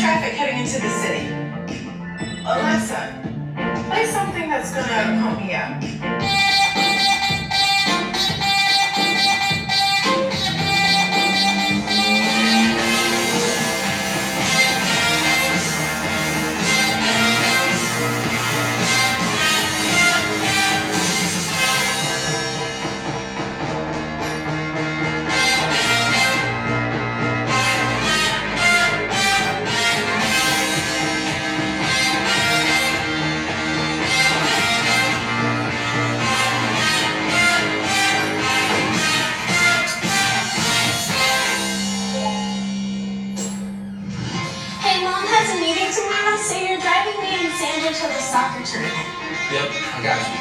traffic heading into the city. Alexa, play something that's gonna pump me up. Hey, Mom has a meeting tomorrow, so you're driving me and Sandra to the soccer tournament. Yep, I got you.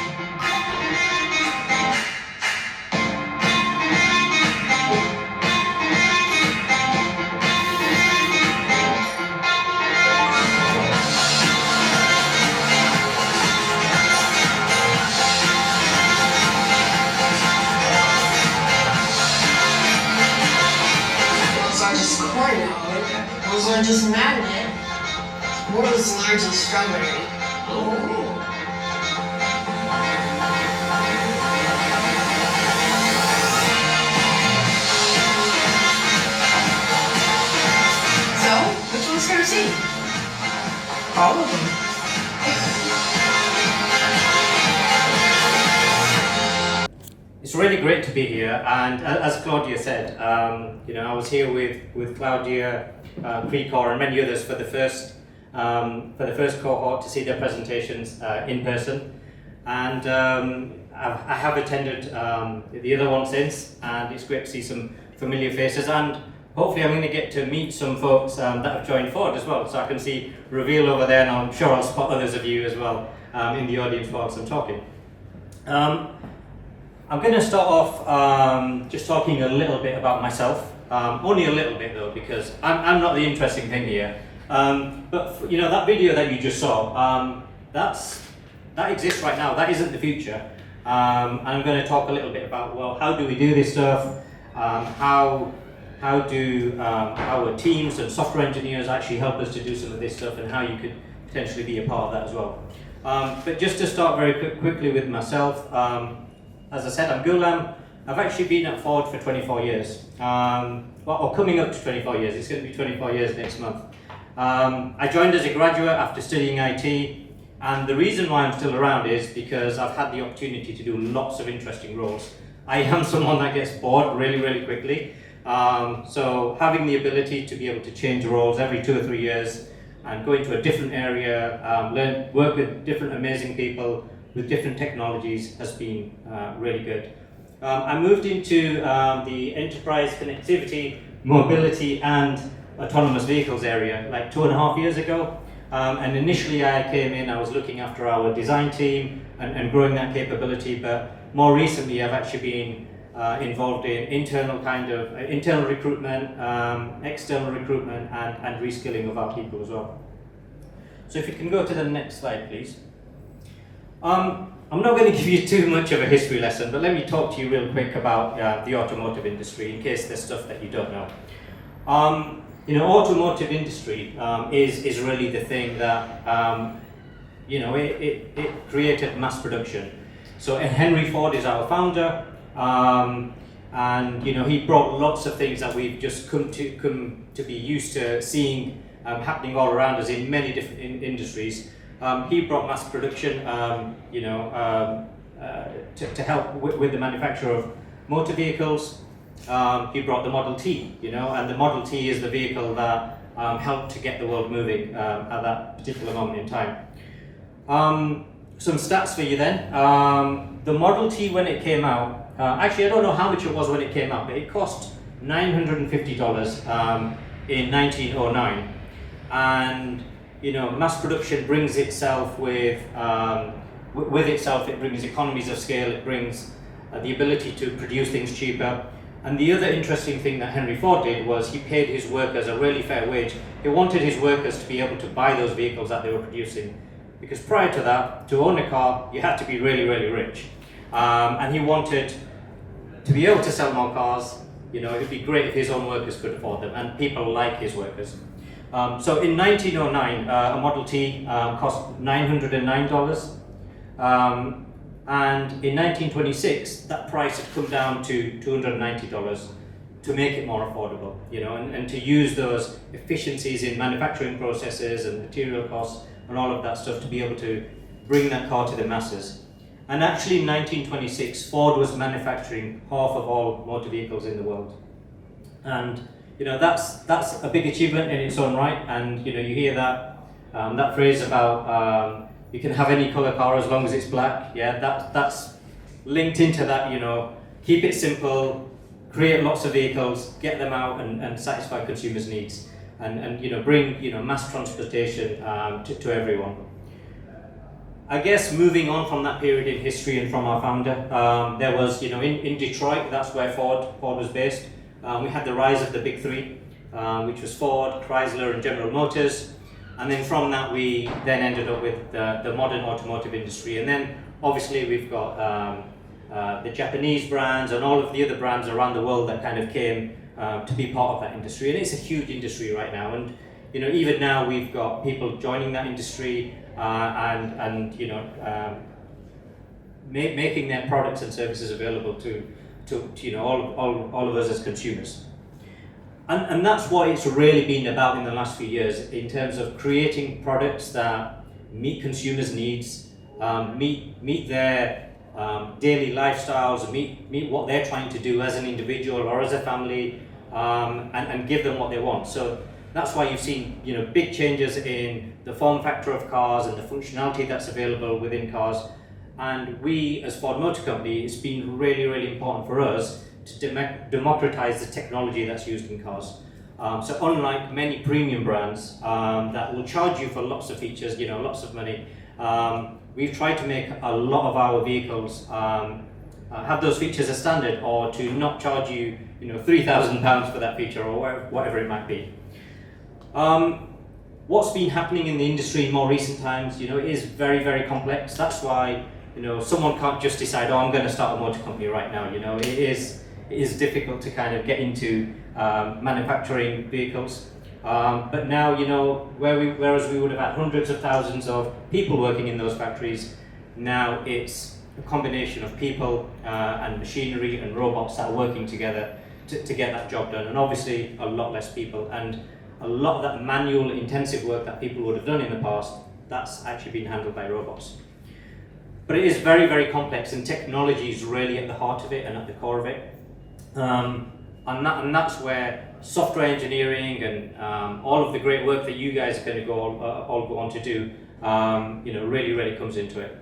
Those aren't just corn, no. Those aren't just magnet. World's largest strawberry. Oh. So, which one's her team? All of them. It's really great to be here, and as Claudia said, I was here with Claudia, Precor, and many others for the first cohort to see their presentations in person, and I have attended the other one since, and it's great to see some familiar faces, and hopefully I'm going to get to meet some folks that have joined forward as well, so I can see Reveal over there, and I'm sure I'll spot others of you as well in the audience whilst I'm talking. I'm going to start off just talking a little bit about myself, only a little bit though, because I'm not the interesting thing here. But that video that you just saw, that exists right now. That isn't the future. And I'm going to talk a little bit about, well, how do we do this stuff? How do our teams and software engineers actually help us to do some of this stuff, and how you could potentially be a part of that as well. But just to start very quickly with myself. As I said, I'm Ghulam. I've actually been at Ford for 24 years, or coming up to 24 years. It's going to be 24 years next month. I joined as a graduate after studying IT, and the reason why I'm still around is because I've had the opportunity to do lots of interesting roles. I am someone that gets bored really, really quickly, so having the ability to be able to change roles every 2 or 3 years and go into a different area, work with different amazing people, with different technologies has been really good. I moved into the enterprise connectivity, mobility and autonomous vehicles area like 2.5 years ago. And initially I came in, I was looking after our design team and growing that capability, but more recently I've actually been involved in internal recruitment, external recruitment and reskilling of our people as well. So if you can go to the next slide, please. I'm not going to give you too much of a history lesson, but let me talk to you real quick about the automotive industry in case there's stuff that you don't know. Automotive industry is really the thing that it created mass production. So Henry Ford is our founder, and he brought lots of things that we've just come to be used to seeing happening all around us in many different industries. He brought mass production, to help with the manufacture of motor vehicles. He brought the Model T, and the Model T is the vehicle that helped to get the world moving at that particular moment in time. Some stats for you then. The Model T, when it came out, actually I don't know how much it was when it came out, but it cost $950 in 1909. And mass production brings itself with itself, it brings economies of scale, it brings the ability to produce things cheaper. And the other interesting thing that Henry Ford did was he paid his workers a really fair wage. He wanted his workers to be able to buy those vehicles that they were producing. Because prior to that, to own a car, you had to be really, really rich. And he wanted to be able to sell more cars. It would be great if his own workers could afford them, and people like his workers. So in 1909, a Model T cost $909. And in 1926, that price had come down to $290 to make it more affordable, and to use those efficiencies in manufacturing processes and material costs and all of that stuff to be able to bring that car to the masses. And actually in 1926, Ford was manufacturing half of all motor vehicles in the world. And that's a big achievement in its own right. And you hear that phrase about you can have any color car as long as it's black. Yeah, that's linked into that. Keep it simple, create lots of vehicles, get them out, and satisfy consumers' needs, and bring mass transportation to everyone. I guess moving on from that period in history and from our founder, there was in Detroit, that's where Ford was based. We had the rise of the big three, which was Ford, Chrysler, and General Motors. And then from that, we then ended up with the modern automotive industry. And then obviously we've got the Japanese brands and all of the other brands around the world that kind of came to be part of that industry. And it's a huge industry right now. And even now we've got people joining that industry and making their products and services available to all of us as consumers. And that's what it's really been about in the last few years, in terms of creating products that meet consumers' needs, meet their daily lifestyles, meet what they're trying to do as an individual or as a family, and give them what they want. So that's why you've seen big changes in the form factor of cars and the functionality that's available within cars. And we, as Ford Motor Company, it's been really, really important for us to democratize the technology that's used in cars. So unlike many premium brands that will charge you for lots of features, lots of money, we've tried to make a lot of our vehicles have those features as standard, or to not charge you, £3,000 for that feature, or whatever it might be. What's been happening in the industry in more recent times, it is very, very complex. That's why someone can't just decide, I'm going to start a motor company right now. It is difficult to kind of get into manufacturing vehicles. But now, whereas we would have had hundreds of thousands of people working in those factories, now it's a combination of people and machinery and robots that are working together to get that job done. And obviously a lot less people, and a lot of that manual intensive work that people would have done in the past, that's actually been handled by robots. But it is very, very complex, and technology is really at the heart of it and at the core of it. And that's where software engineering and all of the great work that you guys are going to all go on to do, really, really comes into it.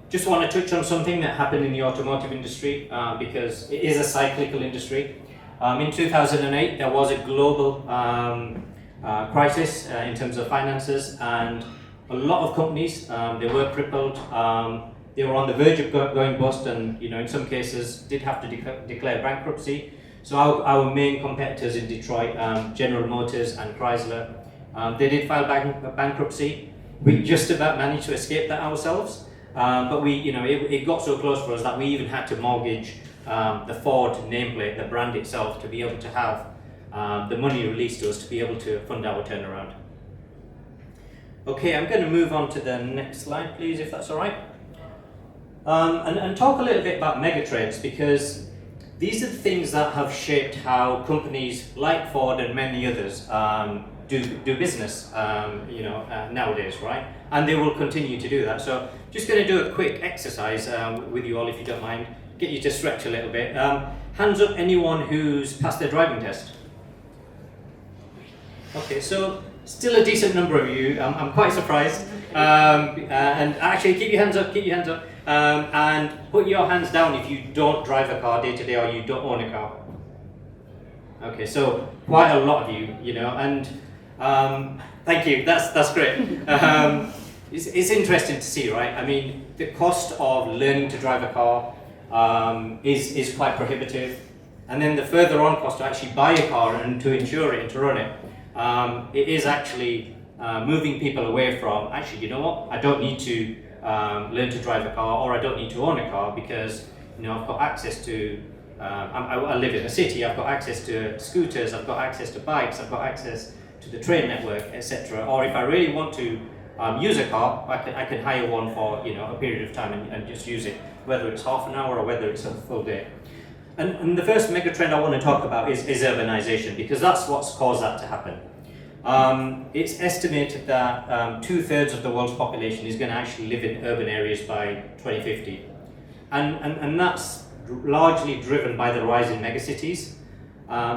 Just want to touch on something that happened in the automotive industry, because it is a cyclical industry. In 2008, there was a global crisis in terms of finances, and a lot of companies, they were crippled. They were on the verge of going bust, and in some cases did have to declare bankruptcy. So our main competitors in Detroit, General Motors and Chrysler, they did file bankruptcy. We just about managed to escape that ourselves, but it got so close for us that we even had to mortgage the Ford nameplate, the brand itself, to be able to have the money released to us to be able to fund our turnaround. Okay, I'm going to move on to the next slide, please, if that's all right. And talk a little bit about megatrends, because these are the things that have shaped how companies like Ford and many others do business, nowadays, right? And they will continue to do that. So just going to do a quick exercise with you all, if you don't mind, get you to stretch a little bit. Hands up anyone who's passed their driving test. Okay, so still a decent number of you. I'm quite surprised. And actually, keep your hands up, and put your hands down if you don't drive a car day to day or you don't own a car. Okay, so quite a lot of you, and thank you, that's great. It's interesting to see, right? I mean, the cost of learning to drive a car is quite prohibitive, and then the further on cost to actually buy a car and to insure it and to run it, it is actually moving people away from, actually, I don't need to learn to drive a car, or I don't need to own a car, because I've got access to, I live in a city, I've got access to scooters, I've got access to bikes, I've got access to to the train network, etc. Or if I really want to use a car, I can hire one for a period of time and just use it, whether it's half an hour or whether it's a full day. And the first megatrend I want to talk about is urbanization, because that's what's caused that to happen. It's estimated that 2/3 of the world's population is going to actually live in urban areas by 2050. And that's largely driven by the rise in megacities.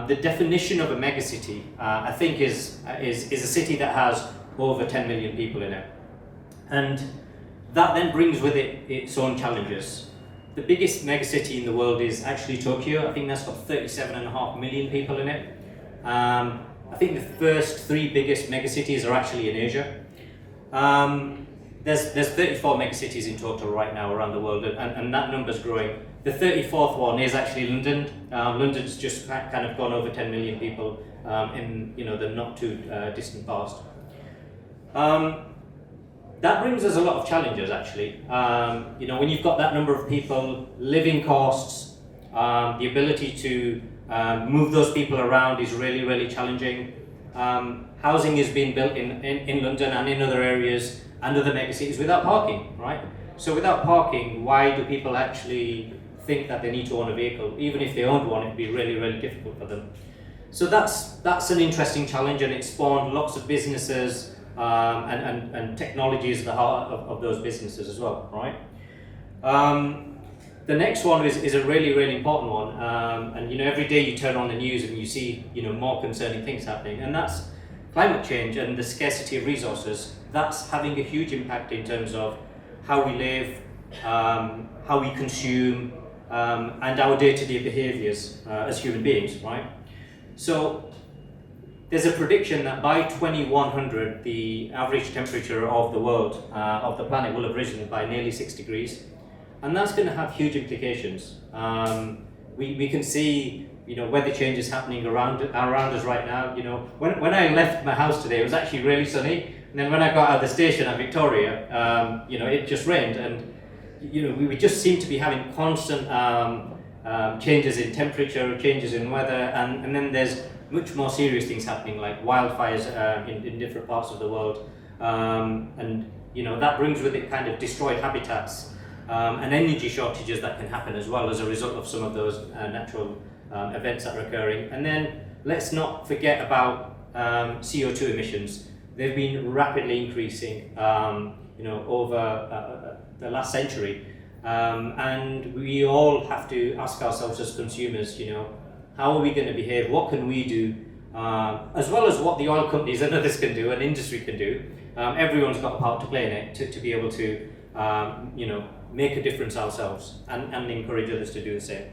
The definition of a megacity, I think, is a city that has over 10 million people in it. And that then brings with it its own challenges. The biggest megacity in the world is actually Tokyo. I think that's got 37.5 million people in it. I think the first 3 biggest megacities are actually in Asia. There's 34 megacities in total right now around the world, and that number's growing. The 34th one is actually London. London's just kind of gone over 10 million people in the not too distant past. That brings us a lot of challenges, actually. When you've got that number of people, living costs, the ability to move those people around is really, really challenging. Housing is being built in London and in other areas and other megacities without parking, right? So without parking, why do people actually think that they need to own a vehicle? Even if they owned one, it'd be really, really difficult for them. So that's an interesting challenge, and it spawned lots of businesses and technologies at the heart of those businesses as well, right? The next one is a really, really important one, and every day you turn on the news and you see more concerning things happening, and that's climate change and the scarcity of resources. That's having a huge impact in terms of how we live, how we consume, and our day-to-day behaviours as human beings, right? So there's a prediction that by 2100, the average temperature of the world, of the planet, will have risen by nearly 6 degrees. And that's going to have huge implications. We can see, weather changes happening around us right now. When I left my house today, it was actually really sunny. And then when I got out of the station at Victoria, it just rained. And, we just seem to be having constant changes in temperature, changes in weather. And then there's much more serious things happening, like wildfires in different parts of the world. And that brings with it kind of destroyed habitats. And energy shortages that can happen as well as a result of some of those natural events that are occurring. And then let's not forget about CO2 emissions. They've been rapidly increasing over the last century. And we all have to ask ourselves as consumers, how are we going to behave? What can we do? As well as what the oil companies and others can do and industry can do. Everyone's got a part to play in it to be able to make a difference ourselves and encourage others to do the same.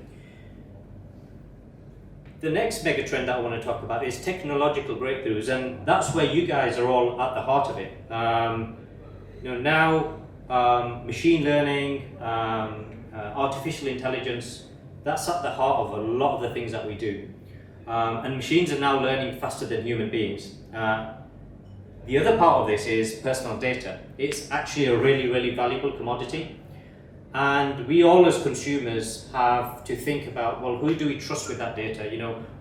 The next megatrend that I want to talk about is technological breakthroughs, and that's where you guys are all at the heart of it. Now machine learning, artificial intelligence, that's at the heart of a lot of the things that we do. And machines are now learning faster than human beings. The other part of this is personal data. It's actually a really, really valuable commodity. And we all as consumers have to think about, well, who do we trust with that data?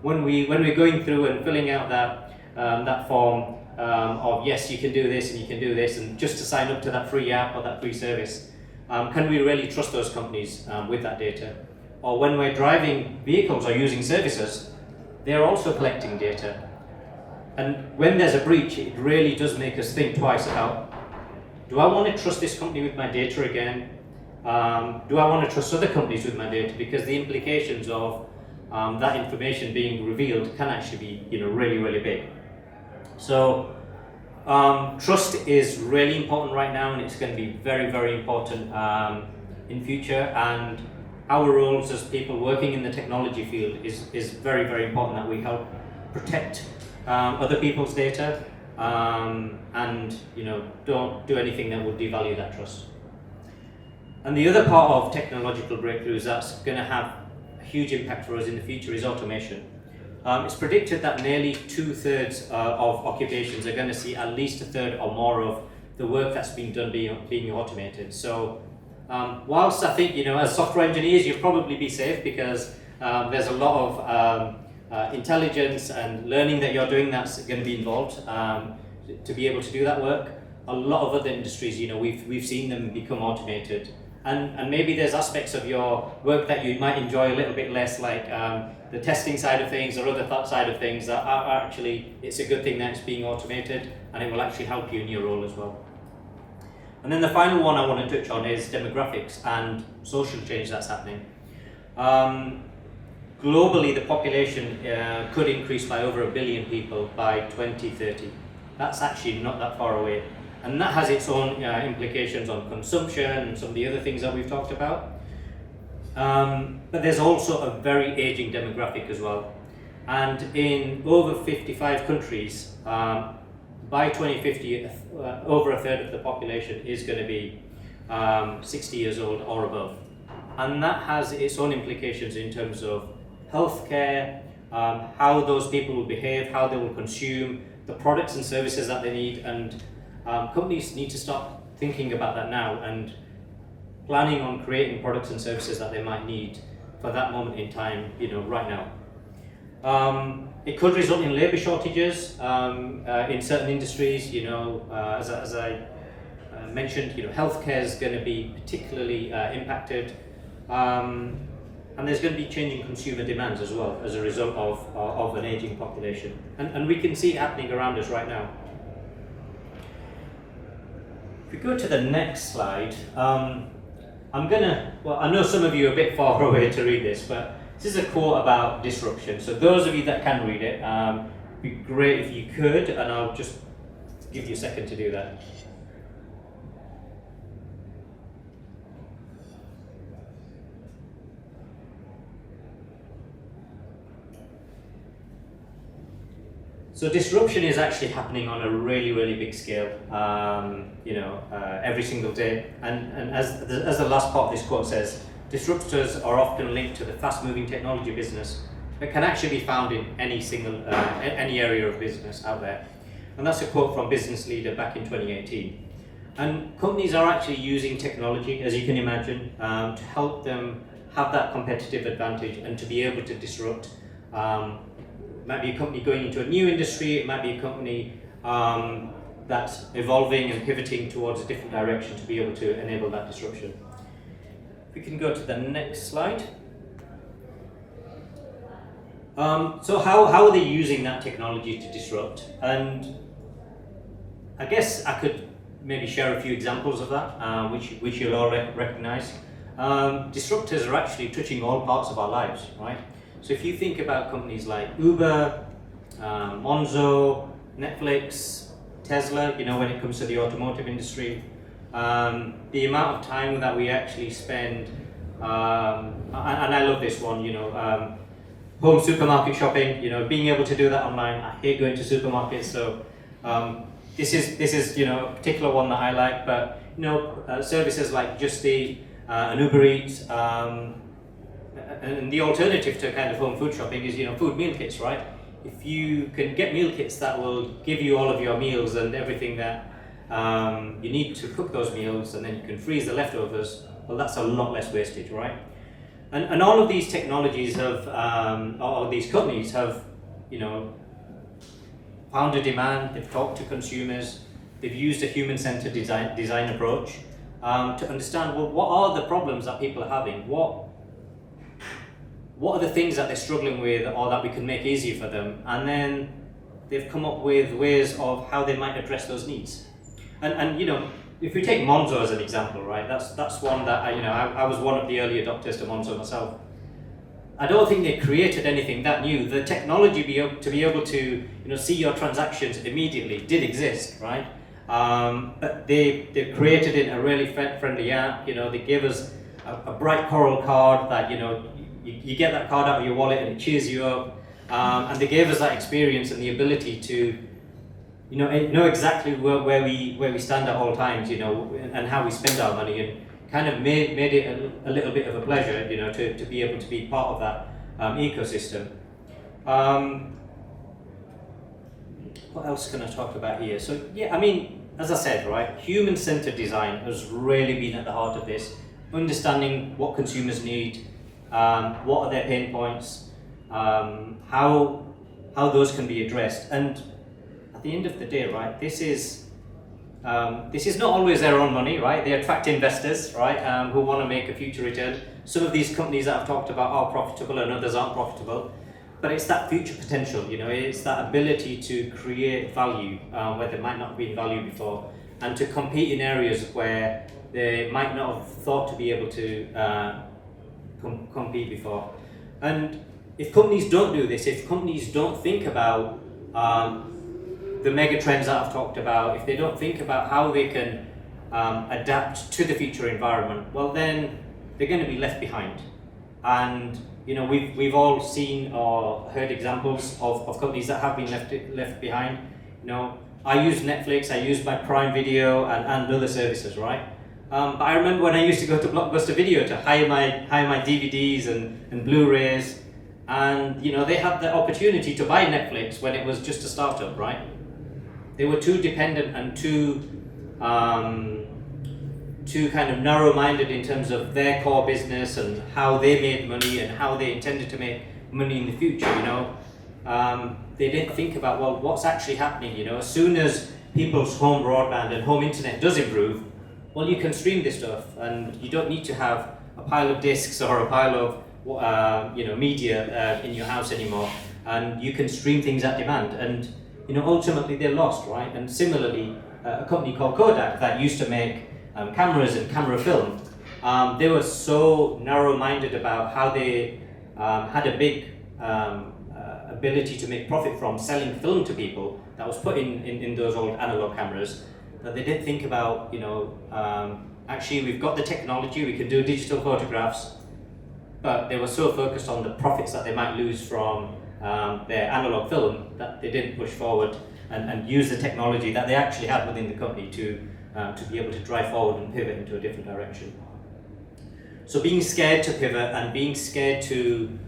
When we're going through and filling out that form of yes, you can do this and you can do this, and just to sign up to that free app or that free service, can we really trust those companies with that data? Or when we're driving vehicles or using services, they're also collecting data. And when there's a breach, it really does make us think twice about, do I want to trust this company with my data again? Do I want to trust other companies with my data? Because the implications of that information being revealed can actually be, really, really big. So trust is really important right now, and it's going to be very, very important in future. And our roles as people working in the technology field is very, very important that we help protect other people's data and don't do anything that would devalue that trust. And the other part of technological breakthroughs that's going to have a huge impact for us in the future is automation. It's predicted that nearly 2/3 of occupations are going to see at least 1/3 or more of the work that's being done being automated. So whilst I think, as software engineers, you'll probably be safe because there's a lot of intelligence and learning that you're doing that's going to be involved to be able to do that work. A lot of other industries, we've seen them become automated, and maybe there's aspects of your work that you might enjoy a little bit less, like the testing side of things or other side of things that are actually, it's a good thing that it's being automated, and it will actually help you in your role as well. And then the final one I want to touch on is demographics and social change that's happening. Globally, the population could increase by over 1 billion people by 2030. That's actually not that far away. And that has its own implications on consumption and some of the other things that we've talked about. But there's also a very aging demographic as well. And in over 55 countries, by 2050, over a third of the population is going to be 60 years old or above. And that has its own implications in terms of healthcare, how those people will behave, how they will consume the products and services that they need, and companies need to start thinking about that now and planning on creating products and services that they might need for that moment in time, right now. It could result in labour shortages in certain industries. As I mentioned, healthcare is going to be particularly impacted, and there's going to be changing consumer demands as well as a result of an ageing population, and we can see it happening around us right now. If we go to the next slide, I know some of you are a bit far away to read this, but this is a quote about disruption. So those of you that can read it, it'd be great if you could, and I'll just give you a second to do that. So disruption is actually happening on a really, really big scale, every single day. And as the last part of this quote says, disruptors are often linked to the fast-moving technology business that can actually be found in any area of business out there. And that's a quote from Business Leader back in 2018. And companies are actually using technology, as you can imagine, to help them have that competitive advantage and to be able to disrupt. It might be a company going into a new industry, it might be a company that's evolving and pivoting towards a different direction to be able to enable that disruption. If we can go to the next slide. So how are they using that technology to disrupt? And I guess I could maybe share a few examples of that, which you'll all recognize. Disruptors are actually touching all parts of our lives, right? So if you think about companies like Uber, Monzo, Netflix, Tesla, when it comes to the automotive industry, the amount of time that we actually spend, and I love this one, home supermarket shopping, being able to do that online. I hate going to supermarkets, so this is a particular one that I like, but services like Just Eat and Uber Eats, and the alternative to kind of home food shopping is food meal kits, right? If you can get meal kits that will give you all of your meals and everything that you need to cook those meals, and then you can freeze the leftovers, well, that's a lot less wastage, right? And all of these technologies have, or these companies have, found a demand, they've talked to consumers, they've used a human-centered design approach to understand, well, what are the problems that people are having? What are the things that they're struggling with or that we can make easier for them? And then they've come up with ways of how they might address those needs. And if we take Monzo as an example, right, that's one that I was one of the early adopters to Monzo myself. I don't think they created anything that new. The technology to be able to see your transactions immediately did exist, right? But they created it in a really friendly app. They gave us a bright coral card that you get that card out of your wallet and it cheers you up. And they gave us that experience and the ability to know exactly where we stand at all times, and how we spend our money, and kind of made it a little bit of a pleasure, to be able to be part of that ecosystem. What else can I talk about here? So yeah, as I said, right, human-centered design has really been at the heart of this, understanding what consumers need, what are their pain points, how those can be addressed. And at the end of the day, right, this is not always their own money, right? They attract investors, right, who want to make a future return. Some of these companies that I've talked about are profitable and others aren't profitable. But it's that future potential, it's that ability to create value where there might not have been value before, and to compete in areas where they might not have thought to be able to compete before. And if companies don't do this, if companies don't think about the mega trends that I've talked about, if they don't think about how they can adapt to the future environment, well then they're going to be left behind. And we've all seen or heard examples of companies that have been left behind. I use Netflix, I use my Prime Video and other services, right? But I remember when I used to go to Blockbuster Video to hire my DVDs and Blu-rays, and they had the opportunity to buy Netflix when it was just a startup, right? They were too dependent and too kind of narrow-minded in terms of their core business and how they made money and how they intended to make money in the future. They didn't think about, well, what's actually happening. As soon as people's home broadband and home internet does improve, well, you can stream this stuff, and you don't need to have a pile of discs or a pile of media in your house anymore, and you can stream things at demand. And ultimately they're lost, right? And similarly, a company called Kodak that used to make cameras and camera film, they were so narrow-minded about how they had a big ability to make profit from selling film to people that was put in those old analog cameras, that they didn't think about, actually we've got the technology, we can do digital photographs, but they were so focused on the profits that they might lose from their analog film that they didn't push forward and use the technology that they actually had within the company to be able to drive forward and pivot into a different direction. So being scared to pivot and being scared to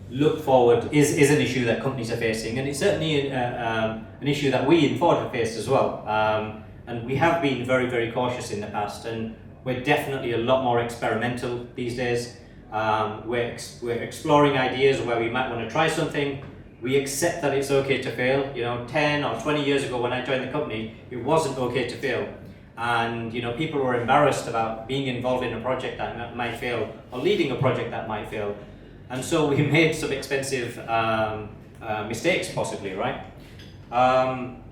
look forward is an issue that companies are facing, and it's certainly an issue that we in Ford have faced as well. And we have been very, very cautious in the past, and we're definitely a lot more experimental these days. We're exploring ideas where we might want to try something. We accept that it's okay to fail. 10 or 20 years ago when I joined the company, it wasn't okay to fail. And people were embarrassed about being involved in a project that might fail or leading a project that might fail. And so we made some expensive mistakes possibly, right? And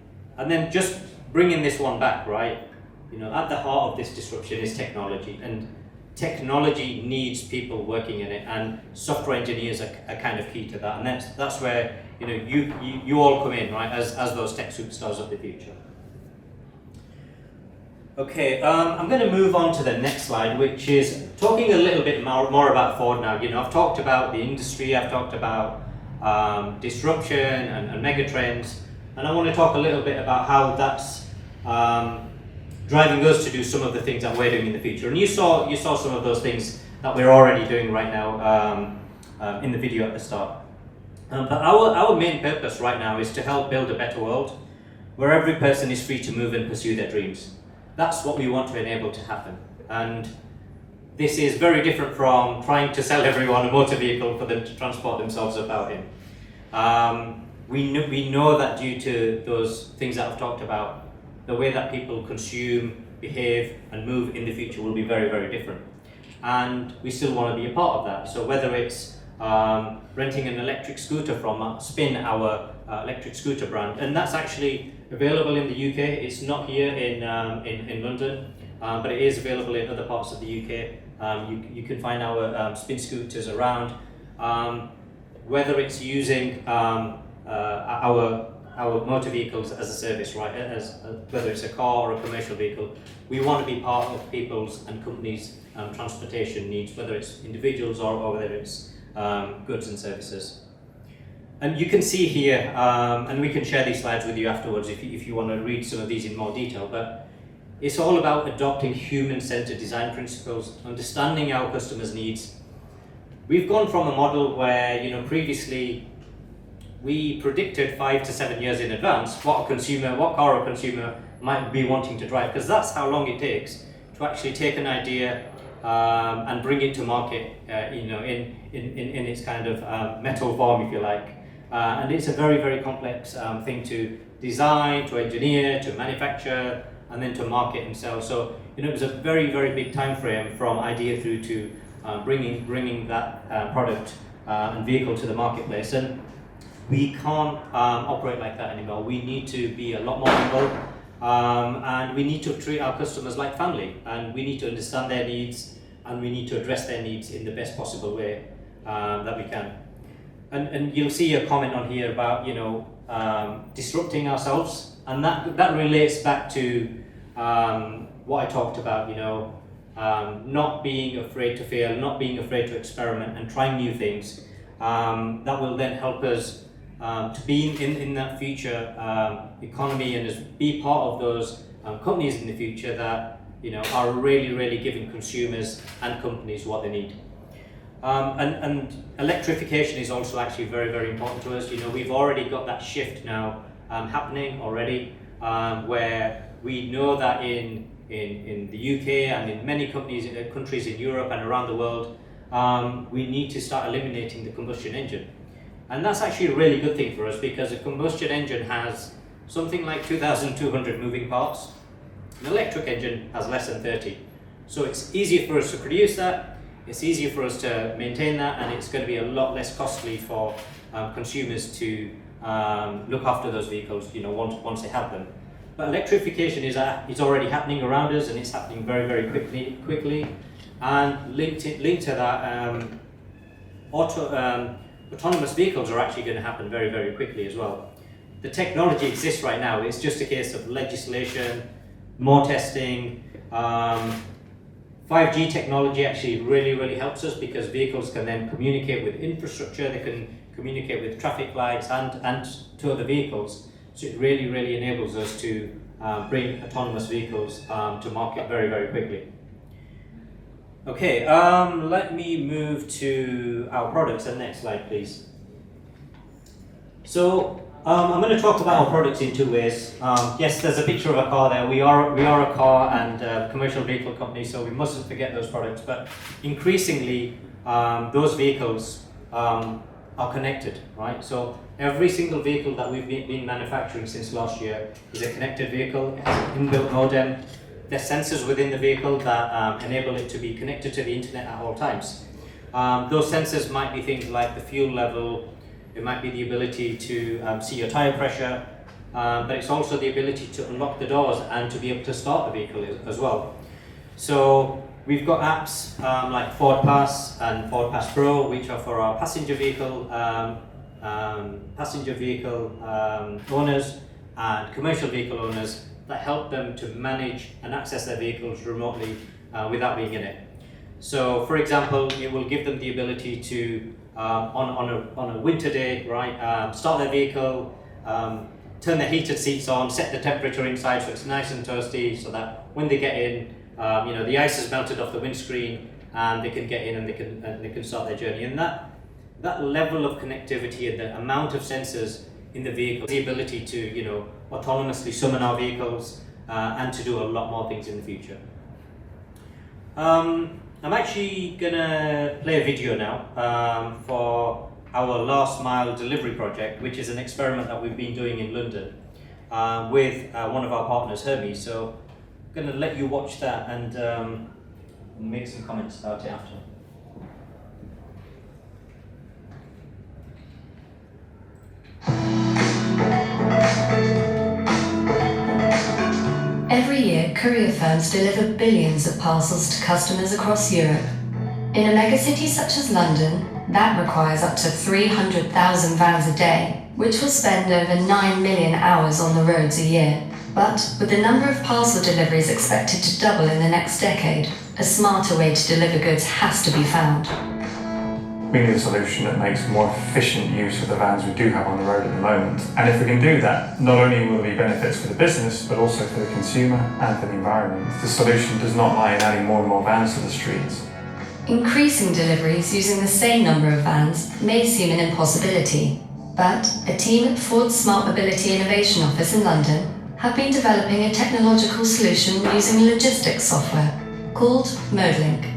then just bringing this one back, right? At the heart of this disruption is technology, and technology needs people working in it, and software engineers are kind of key to that, and that's where you all come in, right, as those tech superstars of the future. Okay, I'm going to move on to the next slide, which is talking a little bit more about Ford now. I've talked about the industry, I've talked about disruption and mega trends, and I want to talk a little bit about how that's driving us to do some of the things that we're doing in the future. And you saw some of those things that we're already doing right now in the video at the start. But our main purpose right now is to help build a better world where every person is free to move and pursue their dreams. That's what we want to enable to happen. And this is very different from trying to sell everyone a motor vehicle for them to transport themselves about in. We know that due to those things that I've talked about, the way that people consume, behave, and move in the future will be very, very different. And we still want to be a part of that. So whether it's renting an electric scooter from Spin, our electric scooter brand, and that's actually available in the UK. It's not here in London, but it is available in other parts of the UK. You can find our Spin scooters around. Whether it's using our motor vehicles as a service, right? Whether it's a car or a commercial vehicle, we want to be part of people's and companies' transportation needs, whether it's individuals or whether it's goods and services. And you can see here, and we can share these slides with you afterwards if you want to read some of these in more detail, but it's all about adopting human-centered design principles, understanding our customers' needs. We've gone from a model where, previously we predicted 5 to 7 years in advance what car a consumer might be wanting to drive, because that's how long it takes to actually take an idea, and bring it to market, in its kind of metal form, if you like. And it's a very, very complex thing to design, to engineer, to manufacture, and then to market and sell. So it was a very, very big time frame from idea through to bringing that product and vehicle to the marketplace. And we can't operate like that anymore. We need to be a lot more nimble, and we need to treat our customers like family, and we need to understand their needs, and we need to address their needs in the best possible way that we can. And you'll see a comment on here about disrupting ourselves, and that relates back to what I talked about. Not being afraid to fail, not being afraid to experiment, and trying new things. That will then help us to be in that future economy, and be part of those companies in the future that are really giving consumers and companies what they need. And electrification is also actually very important to us. We've already got that shift now happening already, where we know that in the UK and in many countries in Europe and around the world, we need to start eliminating the combustion engine. And that's actually a really good thing for us, because a combustion engine has something like 2,200 moving parts. An electric engine has less than 30. So it's easier for us to produce that, it's easier for us to maintain that, and it's going to be a lot less costly for consumers to look after those vehicles once they have them. But electrification is already happening around us, and it's happening very quickly. And linked to that, autonomous vehicles are actually going to happen very quickly as well. The technology exists right now. It's just a case of legislation, more testing. 5G technology actually really helps us, because vehicles can then communicate with infrastructure, they can communicate with traffic lights and to other vehicles. So it really enables us to bring autonomous vehicles to market very quickly. Okay, let me move to our products. And next slide, please. So I'm going to talk about our products in two ways. Yes, there's a picture of a car there. We are a car and commercial vehicle company, so we mustn't forget those products. But increasingly, those vehicles are connected, right? So every single vehicle that we've been manufacturing since last year is a connected vehicle. It has an inbuilt modem. There's sensors within the vehicle that enable it to be connected to the internet at all times. Those sensors might be things like the fuel level. It might be the ability to see your tire pressure, but it's also the ability to unlock the doors and to be able to start the vehicle as well. So we've got apps like Ford Pass and Ford Pass Pro, which are for our passenger vehicle owners and commercial vehicle owners, that help them to manage and access their vehicles remotely without being in it. So, for example, it will give them the ability to, on a winter day, right, start their vehicle, turn the heated seats on, set the temperature inside so it's nice and toasty, so that when they get in, the ice has melted off the windscreen, and they can get in and they can start their journey. And that level of connectivity and the amount of sensors in the vehicle, the ability to autonomously summon our vehicles and to do a lot more things in the future. I'm actually gonna play a video now for our last mile delivery project, which is an experiment that we've been doing in London with one of our partners, Hermes. So I'm gonna let you watch that and make some comments about it after. Every year, courier firms deliver billions of parcels to customers across Europe. In a megacity such as London, that requires up to 300,000 vans a day, which will spend over 9 million hours on the roads a year. But with the number of parcel deliveries expected to double in the next decade, a smarter way to deliver goods has to be found. We need a solution that makes more efficient use of the vans we do have on the road at the moment. And if we can do that, not only will there be benefits for the business, but also for the consumer and for the environment. The solution does not lie in adding more and more vans to the streets. Increasing deliveries using the same number of vans may seem an impossibility, but a team at Ford's Smart Mobility Innovation Office in London have been developing a technological solution using logistics software called ModeLink.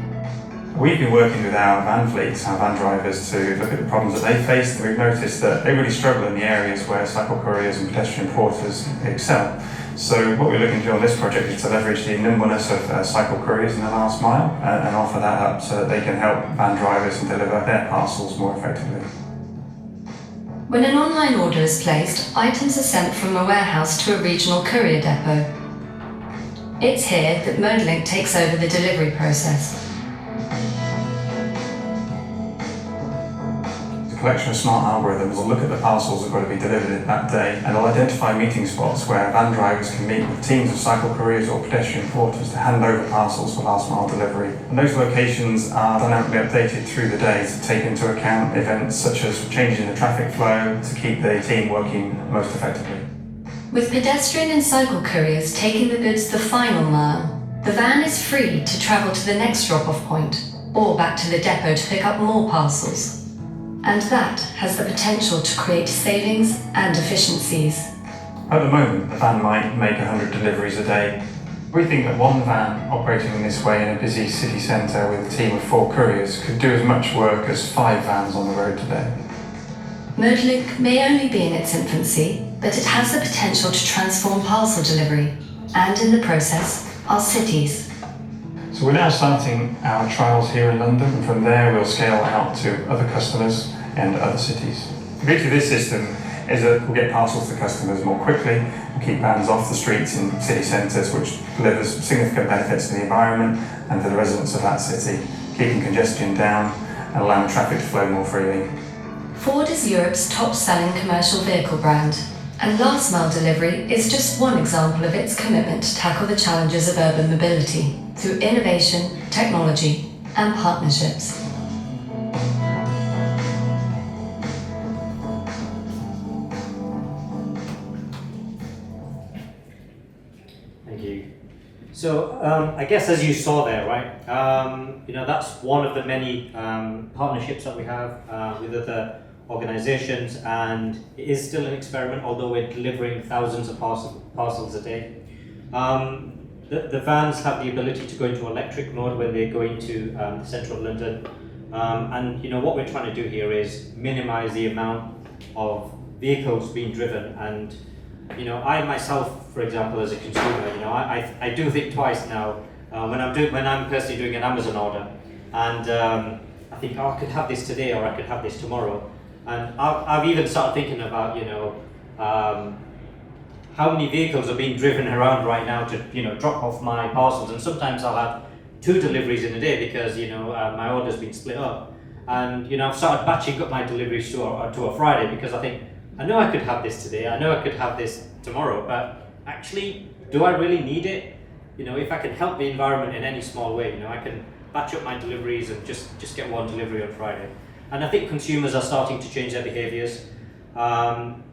We've been working with our van fleets, our van drivers, to look at the problems that they face, and we've noticed that they really struggle in the areas where cycle couriers and pedestrian porters excel. So what we're looking to do on this project is to leverage the nimbleness of cycle couriers in the last mile and offer that up so that they can help van drivers and deliver their parcels more effectively. When an online order is placed, items are sent from a warehouse to a regional courier depot. It's here that ModeLink takes over the delivery process. A collection of smart algorithms will look at the parcels that have got to be delivered that day, and will identify meeting spots where van drivers can meet with teams of cycle couriers or pedestrian porters to hand over parcels for last mile delivery. And those locations are dynamically updated through the day to take into account events such as changes in the traffic flow to keep the team working most effectively. With pedestrian and cycle couriers taking the goods the final mile, the van is free to travel to the next drop-off point or back to the depot to pick up more parcels. And that has the potential to create savings and efficiencies. At the moment, the van might make 100 deliveries a day. We think that one van operating in this way in a busy city centre with a team of 4 couriers could do as much work as 5 vans on the road today. ModeLink may only be in its infancy, but it has the potential to transform parcel delivery, and in the process, our cities. So we're now starting our trials here in London, and from there we'll scale out to other customers and other cities. The beauty of this system is that we'll get parcels to customers more quickly, we'll keep vans off the streets in city centres, which delivers significant benefits to the environment and to the residents of that city, keeping congestion down and allowing traffic to flow more freely. Ford is Europe's top-selling commercial vehicle brand, and last mile delivery is just one example of its commitment to tackle the challenges of urban mobility through innovation, technology, and partnerships. Thank you. So I guess as you saw there, right, that's one of the many partnerships that we have with other organizations, and it is still an experiment, although we're delivering thousands of parcels a day. The vans have the ability to go into electric mode when they go into the centre of London, and what we're trying to do here is minimise the amount of vehicles being driven. And I myself, for example, as a consumer, I do think twice now when I'm personally doing an Amazon order, and I think, I could have this today or I could have this tomorrow. And I've even started thinking about, how many vehicles are being driven around right now to, drop off my parcels. And sometimes I'll have 2 deliveries in a day because, my order's been split up. And, I've started batching up my deliveries to a Friday because I think, I know I could have this today, I know I could have this tomorrow, but actually, do I really need it? If I can help the environment in any small way, I can batch up my deliveries and just get 1 delivery on Friday. And I think consumers are starting to change their behaviours.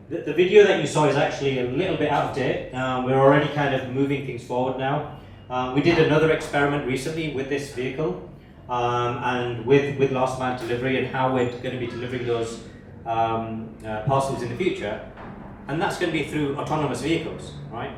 The video that you saw is actually a little bit out of date. We're already kind of moving things forward now. We did another experiment recently with this vehicle and with last mile delivery and how we're going to be delivering those parcels in the future. And that's going to be through autonomous vehicles, right?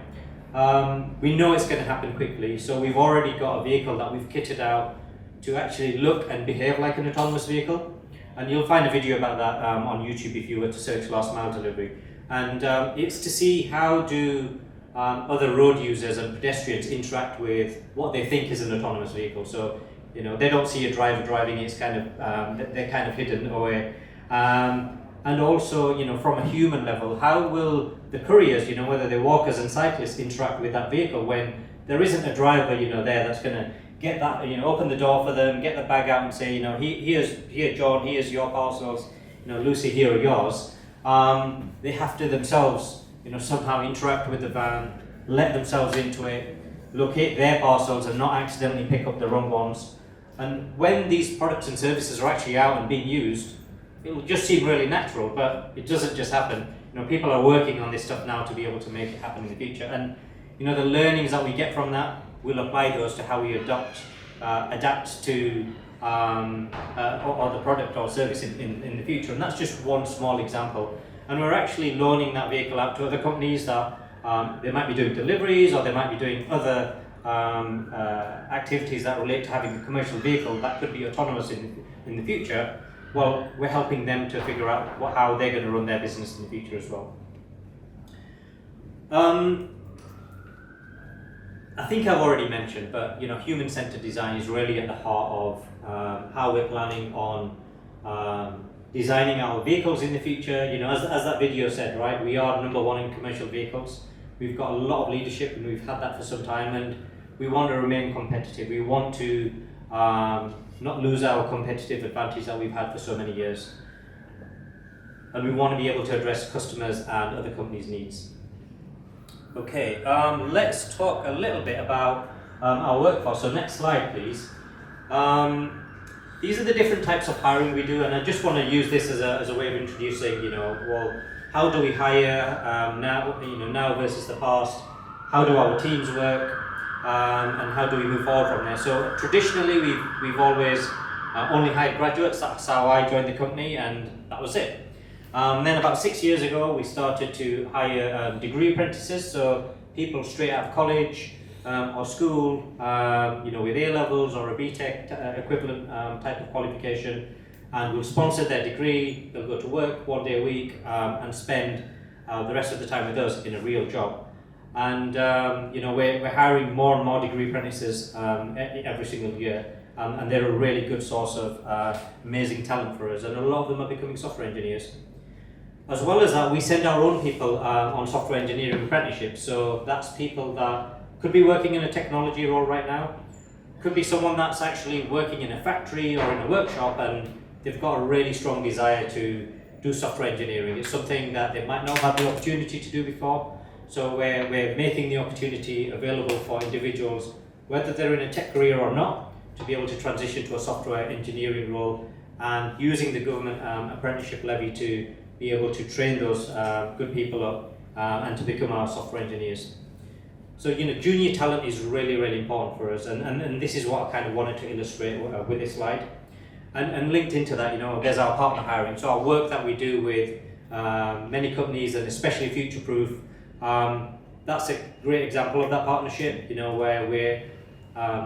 We know it's going to happen quickly, so we've already got a vehicle that we've kitted out to actually look and behave like an autonomous vehicle. And you'll find a video about that on YouTube if you were to search last mile delivery. And it's to see how do other road users and pedestrians interact with what they think is an autonomous vehicle. So, they don't see a driver driving, it's kind of, they're kind of hidden away. And also, from a human level, how will the couriers, whether they're walkers and cyclists, interact with that vehicle when there isn't a driver, there that's going to get that, open the door for them, get the bag out and say, here John, here's your parcels, Lucy, here are yours. They have to themselves, somehow interact with the van, let themselves into it, locate their parcels and not accidentally pick up the wrong ones. And when these products and services are actually out and being used, it will just seem really natural, but it doesn't just happen. People are working on this stuff now to be able to make it happen in the future. And the learnings that we get from that, we'll apply those to how we adapt to or the product or service in the future. And that's just one small example. And we're actually loaning that vehicle out to other companies that they might be doing deliveries or they might be doing other activities that relate to having a commercial vehicle that could be autonomous in the future, well, we're helping them to figure out how they're going to run their business in the future as well. I think I've already mentioned, but human-centered design is really at the heart of how we're planning on designing our vehicles in the future. As that video said, right, we are number one in commercial vehicles. We've got a lot of leadership, and we've had that for some time, and we want to remain competitive. We want to not lose our competitive advantage that we've had for so many years. And we want to be able to address customers and other companies' needs. Okay, let's talk a little bit about our workforce. So next slide, please. These are the different types of hiring we do, and I just want to use this as a way of introducing, well, how do we hire now versus the past? How do our teams work? And how do we move forward from there? So traditionally, we've always only hired graduates. That's how I joined the company, and that was it. Then about 6 years ago, we started to hire degree apprentices, so people straight out of college or school, with A-levels or a BTEC equivalent type of qualification, and we'll sponsor their degree. They'll go to work 1 day a week and spend the rest of the time with us in a real job. And we're hiring more and more degree apprentices every single year, and they're a really good source of amazing talent for us, and a lot of them are becoming software engineers. As well as that, we send our own people on software engineering apprenticeships. So that's people that could be working in a technology role right now, could be someone that's actually working in a factory or in a workshop, and they've got a really strong desire to do software engineering. It's something that they might not have the opportunity to do before. So we're making the opportunity available for individuals, whether they're in a tech career or not, to be able to transition to a software engineering role, and using the government apprenticeship levy to be able to train those good people up and to become our software engineers. So junior talent is really, really important for us, and this is what I kind of wanted to illustrate with this slide. And linked into that, there's our partner hiring. So our work that we do with many companies, and especially futureproof, that's a great example of that partnership, where we're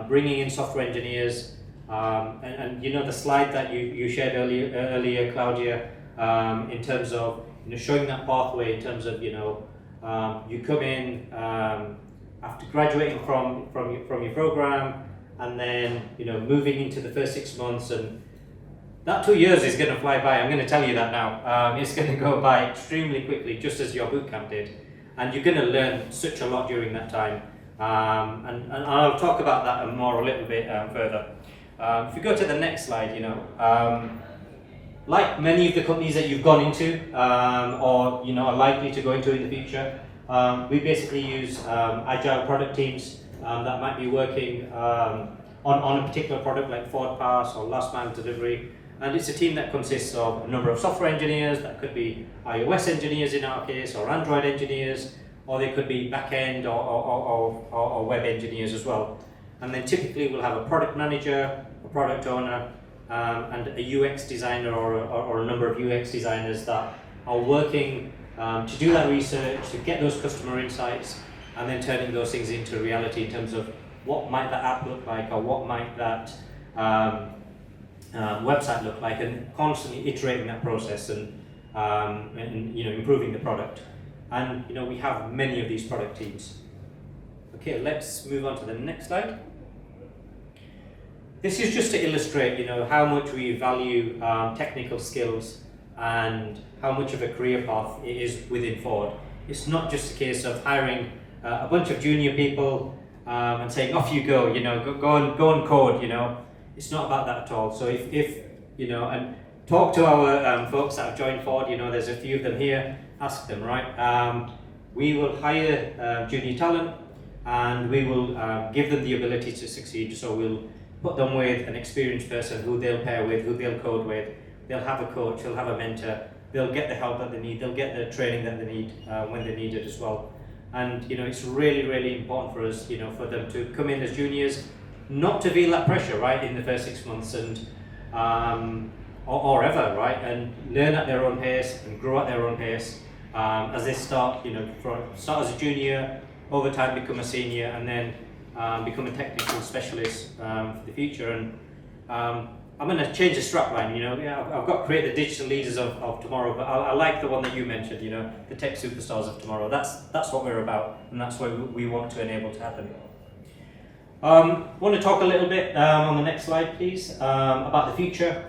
bringing in software engineers, and the slide that you shared earlier, Claudia, in terms of showing that pathway, in terms of you come in after graduating from your program, and then moving into the first 6 months, and that 2 years is going to fly by. I'm going to tell you that now. It's going to go by extremely quickly, just as your bootcamp did, and you're going to learn such a lot during that time. And I'll talk about that more a little bit further. If you go to the next slide, like many of the companies that you've gone into or are likely to go into in the future, we basically use agile product teams that might be working on a particular product like Ford Pass or last mile delivery, and it's a team that consists of a number of software engineers. That could be iOS engineers in our case, or Android engineers, or they could be back-end or web engineers as well. And then typically we'll have a product manager, a product owner, and a UX designer or a number of UX designers that are working to do that research, to get those customer insights, and then turning those things into reality in terms of what might that app look like, or what might that website look like, and constantly iterating that process and improving the product. And we have many of these product teams. Okay, let's move on to the next slide. This is just to illustrate, how much we value technical skills and how much of a career path it is within Ford. It's not just a case of hiring a bunch of junior people and saying, off you go, go and code, It's not about that at all. So if and talk to our folks that have joined Ford, there's a few of them here, ask them, right? We will hire junior talent, and we will give them the ability to succeed. So we'll put them with an experienced person who they'll pair with, who they'll code with. They'll have a coach, they'll have a mentor, they'll get the help that they need, they'll get the training that they need when they need it as well. And it's really, really important for us, for them to come in as juniors, not to feel that pressure, right, in the first 6 months and or ever, right, and learn at their own pace and grow at their own pace as they start, start as a junior, over time become a senior, and then become a technical specialist for the future. And I'm going to change the strapline. I've got to create the digital leaders of tomorrow, but I like the one that you mentioned. The tech superstars of tomorrow. That's what we're about, and that's what we want to enable to happen. Want to talk a little bit on the next slide, please, about the future.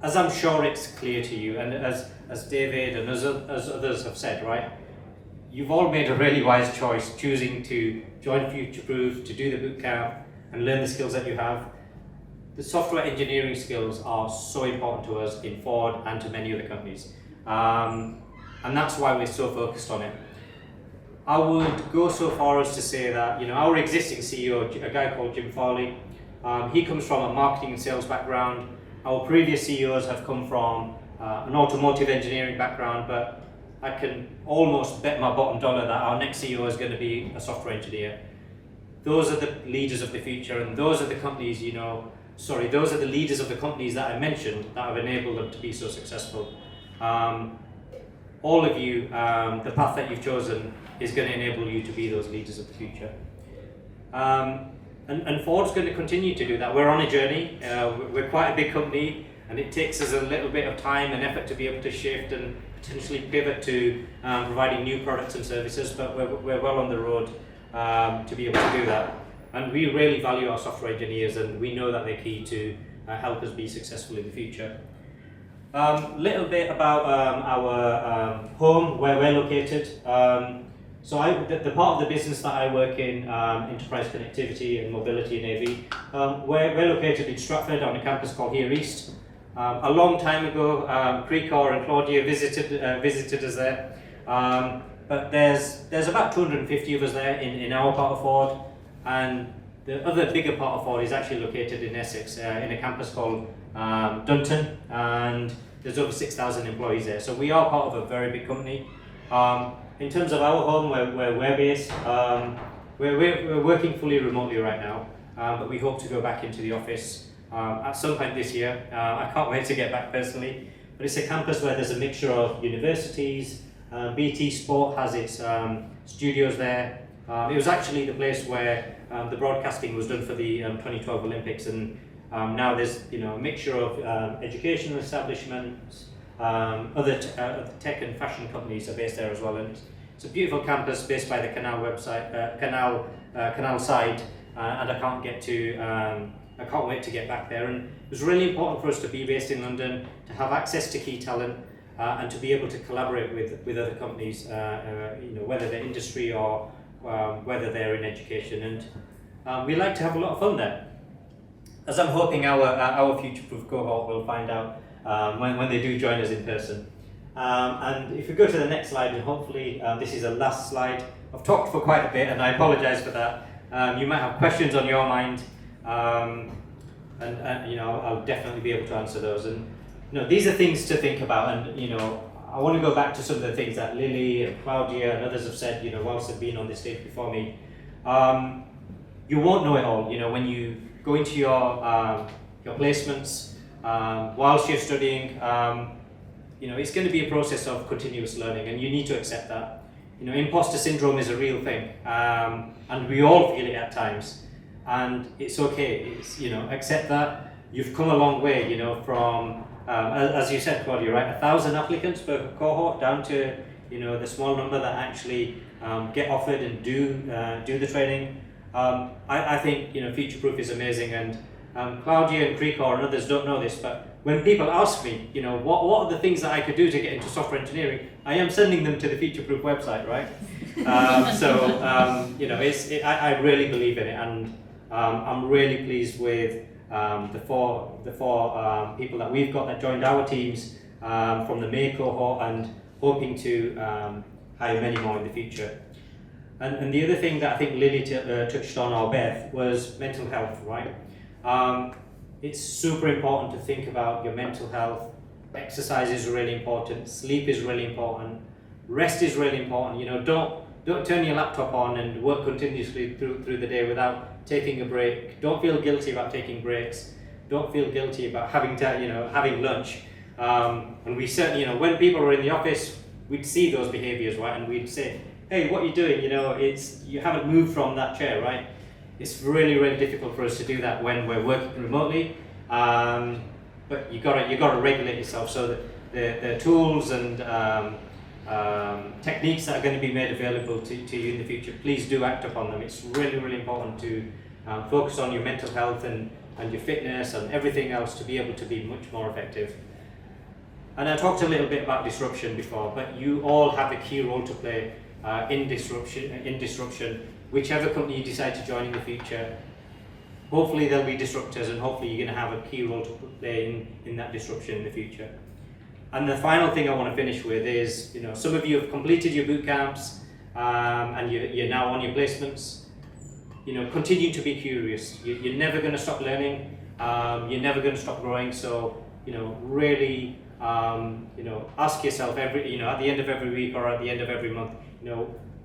As I'm sure it's clear to you, and as David and as others have said, right? You've all made a really wise choice choosing to join Futureproof, to do the bootcamp, and learn the skills that you have. The software engineering skills are so important to us in Ford and to many other companies. And that's why we're so focused on it. I would go so far as to say that, our existing CEO, a guy called Jim Farley, he comes from a marketing and sales background. Our previous CEOs have come from an automotive engineering background, but I can almost bet my bottom dollar that our next CEO is going to be a software engineer. Those are the leaders of the future, and those are the companies, those are the leaders of the companies that I mentioned that have enabled them to be so successful. All of you, the path that you've chosen is going to enable you to be those leaders of the future. And Ford's going to continue to do that. We're on a journey. We're quite a big company, and it takes us a little bit of time and effort to be able to shift and potentially pivot to providing new products and services, but we're well on the road to be able to do that. And we really value our software engineers, and we know that they're key to help us be successful in the future. Little bit about our home, where we're located. So the part of the business that I work in, enterprise connectivity and mobility in AV, we're located in Stratford on a campus called Here East. A long time ago, Precor and Claudia visited us there. But there's about 250 of us there in our part of Ford, and the other bigger part of Ford is actually located in Essex, in a campus called Dunton, and there's over 6,000 employees there. So we are part of a very big company. In terms of our home, where we're based, we're working fully remotely right now, but we hope to go back into the office at some point this year. I can't wait to get back personally, but it's a campus where there's a mixture of universities. BT Sport has its studios there. It was actually the place where the broadcasting was done for the 2012 Olympics, and now there's a mixture of educational establishments. Other tech and fashion companies are based there as well, and it's a beautiful campus based by the canal side, and I can't wait to get back there. And it was really important for us to be based in London, to have access to key talent, and to be able to collaborate with other companies, whether they're industry or whether they're in education, and we like to have a lot of fun there. As I'm hoping our Futureproof cohort will find out when they do join us in person. And if we go to the next slide, and hopefully this is the last slide. I've talked for quite a bit, and I apologise for that. You might have questions on your mind, and I'll definitely be able to answer those. And these are things to think about, and I want to go back to some of the things that Lily and Claudia and others have said, whilst they've been on this stage before me. You won't know it all, when you go into your placements, whilst you're studying, it's going to be a process of continuous learning, and you need to accept that. Imposter syndrome is a real thing, and we all feel it at times, and it's okay. It's, accept that. You've come a long way, from, as you said, Claudia, right, 1,000 applicants per cohort down to, the small number that actually get offered and do the training. I think, Futureproof is amazing, and Claudia and Precor and others don't know this, but when people ask me, what are the things that I could do to get into software engineering, I am sending them to the Futureproof website, right? I really believe in it, and I'm really pleased with the four people that we've got that joined our teams from the May cohort, and hoping to hire many more in the future. And the other thing that I think Lily touched on, or Beth, was mental health, right? It's super important to think about your mental health. Exercise is really important. Sleep is really important. Rest is really important. Don't turn your laptop on and work continuously through the day without taking a break. Don't feel guilty about taking breaks. Don't feel guilty about having lunch. And we certainly, when people are in the office, we'd see those behaviours, right? And we'd say, hey, what are you doing? You know, you haven't moved from that chair, right? It's really, really difficult for us to do that when we're working remotely. But you gotta regulate yourself. So that the tools and techniques that are going to be made available to you in the future, please do act upon them. It's really, really important to focus on your mental health and your fitness and everything else to be able to be much more effective. And I talked a little bit about disruption before, but you all have a key role to play in disruption, whichever company you decide to join in the future. Hopefully there'll be disruptors, and hopefully you're going to have a key role to play in that disruption in the future. And the final thing I want to finish with is, some of you have completed your boot camps and you're now on your placements. Continue to be curious. You're never going to stop learning. You're never going to stop growing. So, really, ask yourself at the end of every week or at the end of every month,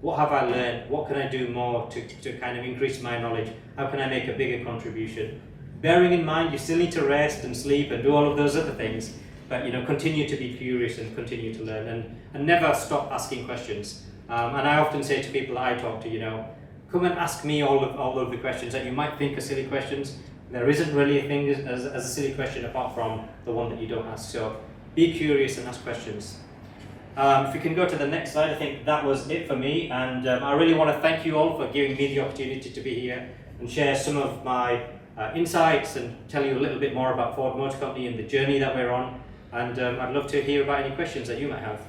what have I learned? What can I do more to kind of increase my knowledge? How can I make a bigger contribution? Bearing in mind, you still need to rest and sleep and do all of those other things, but continue to be curious and continue to learn and never stop asking questions. And I often say to people that I talk to, come and ask me all of the questions that you might think are silly questions. There isn't really a thing as a silly question apart from the one that you don't ask. So be curious and ask questions. If we can go to the next slide, I think that was it for me, and I really want to thank you all for giving me the opportunity to be here and share some of my insights and tell you a little bit more about Ford Motor Company and the journey that we're on, and I'd love to hear about any questions that you might have.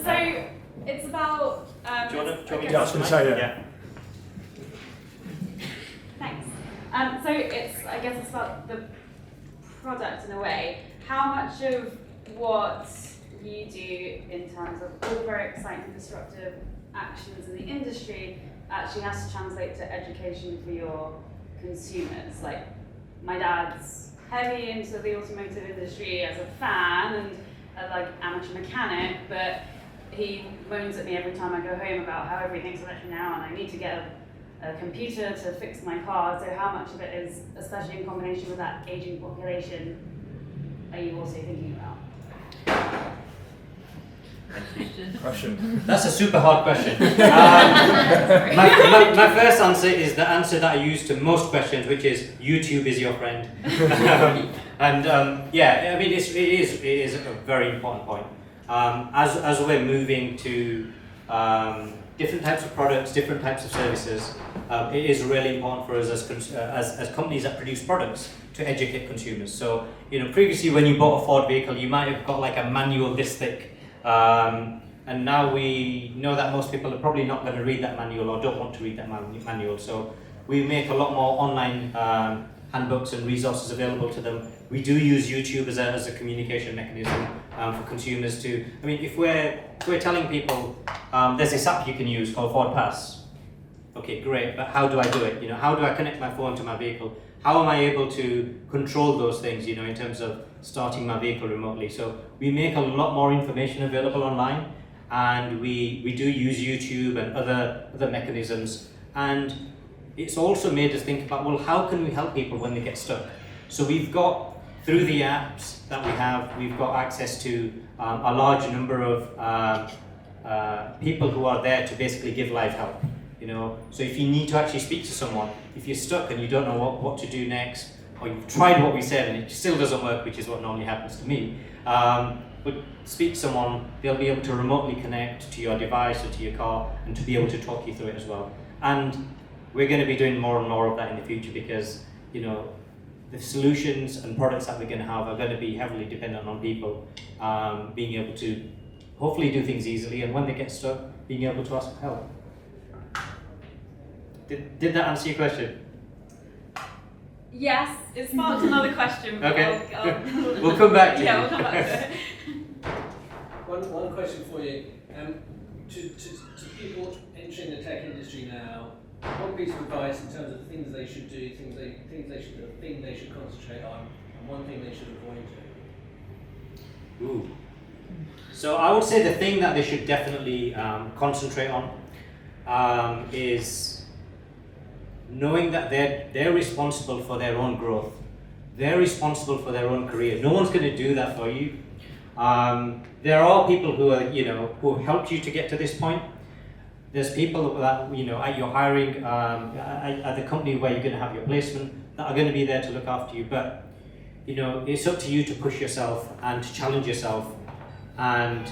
So it's about. Do you want to Yeah, I was going to say, yeah. Thanks. So I guess it's about the product in a way. How much of what you do in terms of all the very exciting disruptive actions in the industry actually has to translate to education for your consumers? Like, my dad's heavy into the automotive industry as a fan and like amateur mechanic, but he moans at me every time I go home about how everything's electric now and I need to get a computer to fix my car. So how much of it is, especially in combination with that aging population, are you also thinking about? Question. That's a super hard question. My first answer is the answer that I use to most questions, which is YouTube is your friend. Yeah, I mean it is a very important point. As we're moving to different types of products, different types of services, it is really important for us as companies that produce products to educate consumers. So previously when you bought a Ford vehicle, you might have got like a manual this thick. And now we know that most people are probably not going to read that manual or don't want to read that manual. So we make a lot more online handbooks and resources available to them. We do use YouTube as a communication mechanism for consumers to. I mean, if we're telling people there's this app you can use called Ford Pass. Okay, great, but how do I do it? How do I connect my phone to my vehicle? How am I able to control those things, in terms of starting my vehicle remotely? So we make a lot more information available online, and we do use YouTube and other mechanisms. And it's also made us think about, well, how can we help people when they get stuck? So we've got, through the apps that we have, we've got access to a large number of people who are there to basically give live help. So if you need to actually speak to someone, if you're stuck and you don't know what to do next, or you've tried what we said and it still doesn't work, which is what normally happens to me, but speak to someone, they'll be able to remotely connect to your device or to your car and to be able to talk you through it as well. And we're going to be doing more and more of that in the future because, the solutions and products that we're going to have are going to be heavily dependent on people being able to hopefully do things easily, and when they get stuck, being able to ask for help. Did that answer your question? Yes, it sparked another question. But Okay. We'll come back to you. Yeah, we'll come back to it. One question for you. To people entering the tech industry now, one piece of advice in terms of things they should do, thing they should concentrate on, and one thing they should avoid doing. Ooh. So I would say the thing that they should definitely concentrate on is knowing that they're responsible for their own growth. They're responsible for their own career. No one's going to do that for you. There are people who are, who have helped you to get to this point. There's people that, at your hiring, at the company where you're going to have your placement, that are going to be there to look after you. But, it's up to you to push yourself and to challenge yourself. And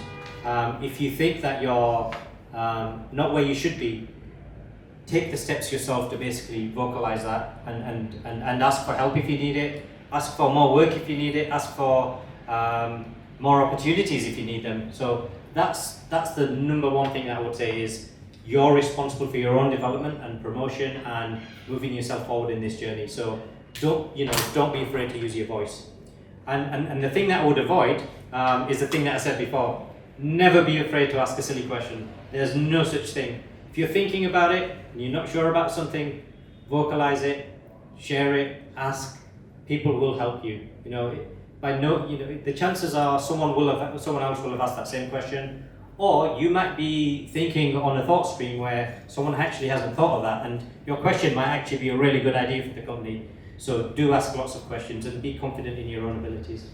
if you think that you're not where you should be, take the steps yourself to basically vocalize that and ask for help if you need it, ask for more work if you need it, ask for more opportunities if you need them. So that's the number one thing that I would say is you're responsible for your own development and promotion and moving yourself forward in this journey. So don't be afraid to use your voice. And the thing that I would avoid is the thing that I said before. Never be afraid to ask a silly question. There's no such thing. If you're thinking about it and you're not sure about something, vocalize it, share it, ask. People will help you. The chances are someone else will have asked that same question, or you might be thinking on a thought stream where someone actually hasn't thought of that, and your question might actually be a really good idea for the company. So do ask lots of questions and be confident in your own abilities.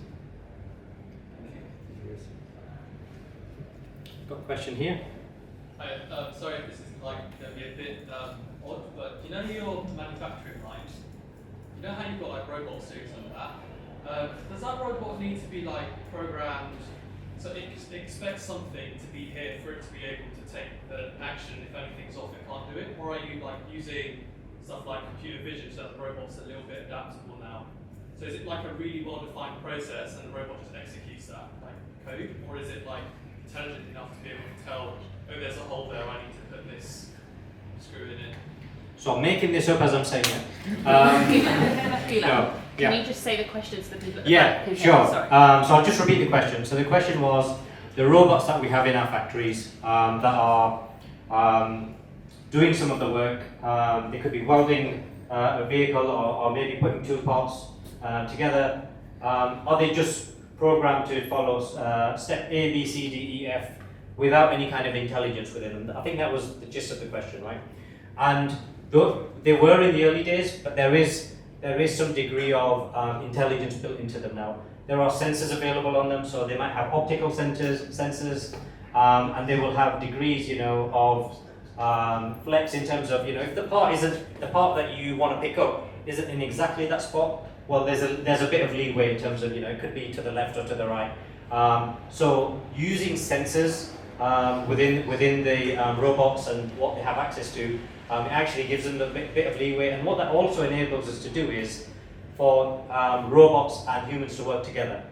Got a question here? Hi, sorry if this is going to be a bit odd, but your manufacturing line, how you've got robot suits and that? Does that robot need to be programmed so it expects something to be here for it to be able to take the action if anything's off it can't do it? Or are you using stuff like computer vision so that the robot's a little bit adaptable now? So is it a really well-defined process and the robot just executes that code? Or is it intelligent enough to be able to tell, oh, there's a hole there, I need to put this screw in it? So I'm making this up as I'm saying it. Can you just say the question to the people at the Yeah, back who sure. hear? Sorry. So I'll just repeat the question. So the question was, the robots that we have in our factories that are doing some of the work, they could be welding a vehicle or maybe putting two parts together. Are they just programmed to follow step A, B, C, D, E, F without any kind of intelligence within them? I think that was the gist of the question, right? And they were in the early days, but there is some degree of intelligence built into them now. There are sensors available on them, so they might have optical sensors, and they will have degrees, of flex in terms of, if the part that you want to pick up isn't in exactly that spot, well, there's a bit of leeway in terms of, it could be to the left or to the right. So using sensors within the robots and what they have access to, it actually gives them a bit of leeway. And what that also enables us to do is for robots and humans to work together.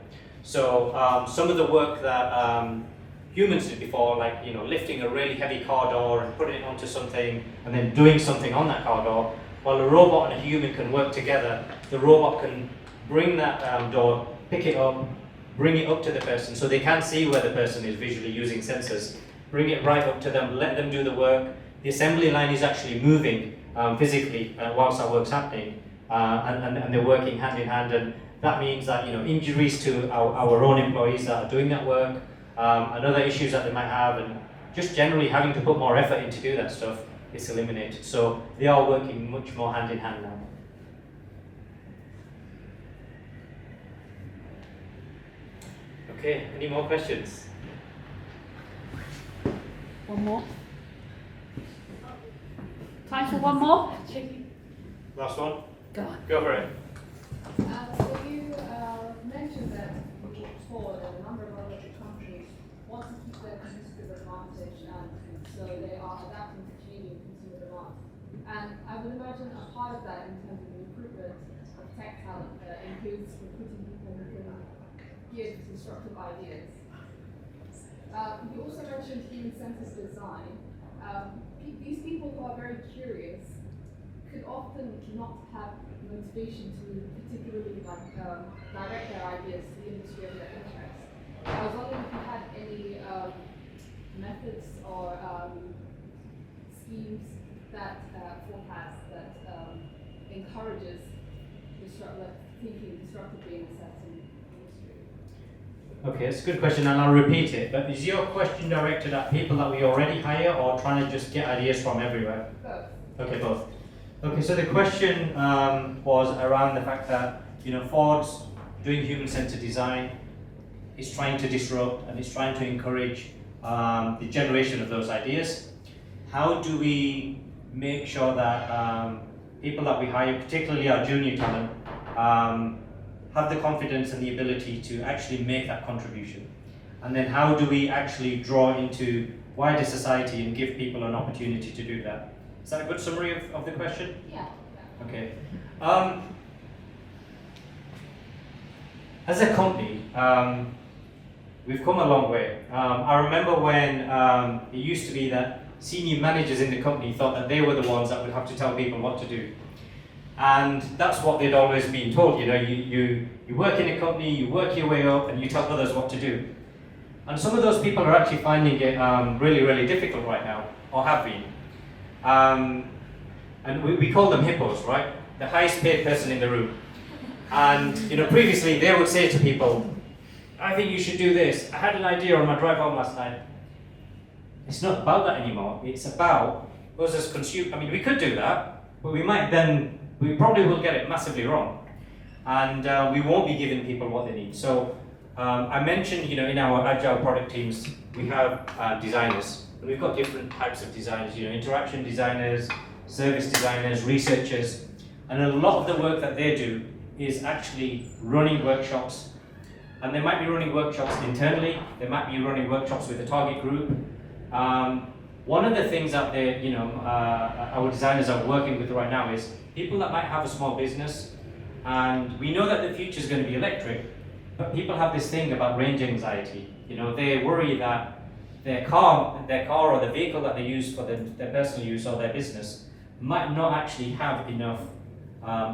So some of the work that humans did before, lifting a really heavy car door and putting it onto something and then doing something on that car door, while a robot and a human can work together, the robot can bring that door, pick it up, bring it up to the person so they can see where the person is visually using sensors, bring it right up to them, let them do the work. The assembly line is actually moving physically whilst our work's happening, and they're working hand in hand, and that means that injuries to our own employees that are doing that work, and other issues that they might have, and just generally having to put more effort in to do that stuff, it's eliminated. So they are working much more hand in hand now. Okay, any more questions? One more. Time for one more? Last one? Go on. Go for it. So you mentioned that looking forward that a number of other companies want to keep their competitive advantage, and so they are adapting to changing consumer demand. And I would imagine a part of that in terms of recruitment of tech talent includes recruiting people who can give disruptive ideas. You also mentioned human-centered design. These people who are very curious could often not have motivation to particularly direct their ideas to the industry of their interest. I was wondering if you had any methods or schemes that forecast that encourages disruptively in a certain industry. Okay, it's a good question, and I'll repeat it. But is your question directed at people that we already hire, or trying to just get ideas from everywhere? Both. Okay, both. Okay, so the question was around the fact that Ford's doing human-centered design, is trying to disrupt, and is trying to encourage the generation of those ideas. How do we make sure that people that we hire, particularly our junior talent, have the confidence and the ability to actually make that contribution? And then how do we actually draw into wider society and give people an opportunity to do that? Is that a good summary of the question? Yeah. Okay. As a company, we've come a long way. I remember when it used to be that senior managers in the company thought that they were the ones that would have to tell people what to do. And that's what they'd always been told. You work in a company, you work your way up, and you tell others what to do. And some of those people are actually finding it really, really difficult right now, or have been. And we call them hippos, right? The highest paid person in the room. And previously they would say to people, I think you should do this. I had an idea on my drive home last night. It's not about that anymore. It's about us as consumers. I mean, we could do that, but we probably will get it massively wrong. And we won't be giving people what they need. So I mentioned, in our agile product teams, we have designers. And we've got different types of designers, interaction designers, service designers, researchers. And a lot of the work that they do is actually running workshops. And they might be running workshops internally, they might be running workshops with a target group. One of the things that our designers are working with right now is people that might have a small business, and we know that the future is going to be electric, but people have this thing about range anxiety. They worry that their car or the vehicle that they use for their personal use or their business might not actually have enough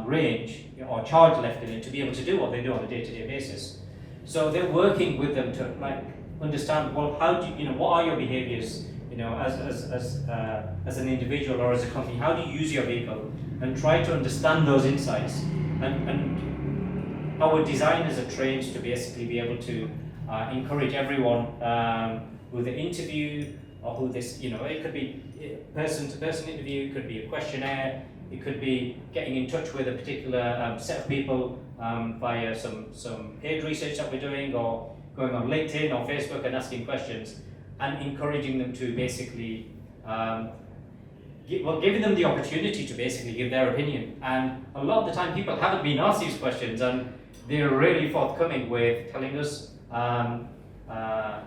range or charge left in it to be able to do what they do on a day-to-day basis. So they're working with them to understand, well, how do what are your behaviors, as an individual or as a company? How do you use your vehicle, and try to understand those insights. And our designers are trained to basically be able to encourage everyone with an interview, or who this, it could be person-to-person interview, it could be a questionnaire, it could be getting in touch with a particular set of people via some paid research that we're doing, or going on LinkedIn or Facebook and asking questions, and encouraging them to basically, giving them the opportunity to basically give their opinion. And a lot of the time people haven't been asked these questions, and they're really forthcoming with telling us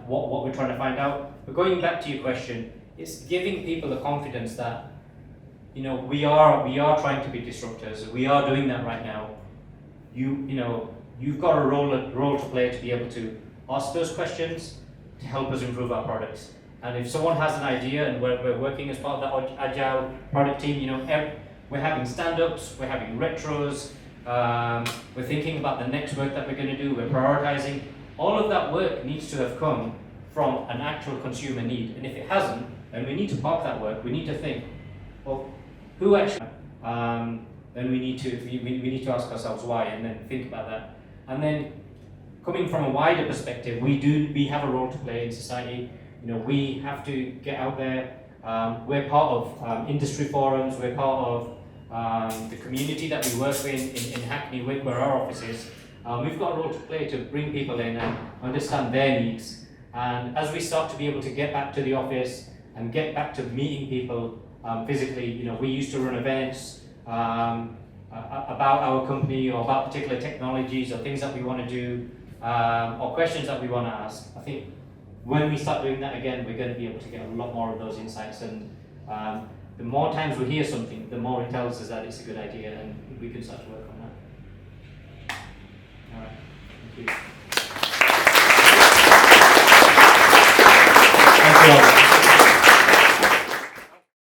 what we're trying to find out. But going back to your question, it's giving people the confidence that we are trying to be disruptors. We are doing that right now. You've got a role to play to be able to ask those questions to help us improve our products. And if someone has an idea, and we're working as part of the agile product team, we're having stand-ups, we're having retros, we're thinking about the next work that we're going to do, we're prioritizing. All of that work needs to have come from an actual consumer need. And if it hasn't, then we need to park that work. We need to think, well, who actually? Then we need to ask ourselves why, and then think about that. And then, coming from a wider perspective, we have a role to play in society. We have to get out there. We're part of industry forums. We're part of the community that we work with in Hackney Wick, where our office is. We've got a role to play to bring people in and understand their needs. And as we start to be able to get back to the office and get back to meeting people physically, we used to run events about our company, or about particular technologies, or things that we want to do, or questions that we want to ask. I think when we start doing that again, we're going to be able to get a lot more of those insights. And the more times we hear something, the more it tells us that it's a good idea, and we can start to work on that. All right, thank you.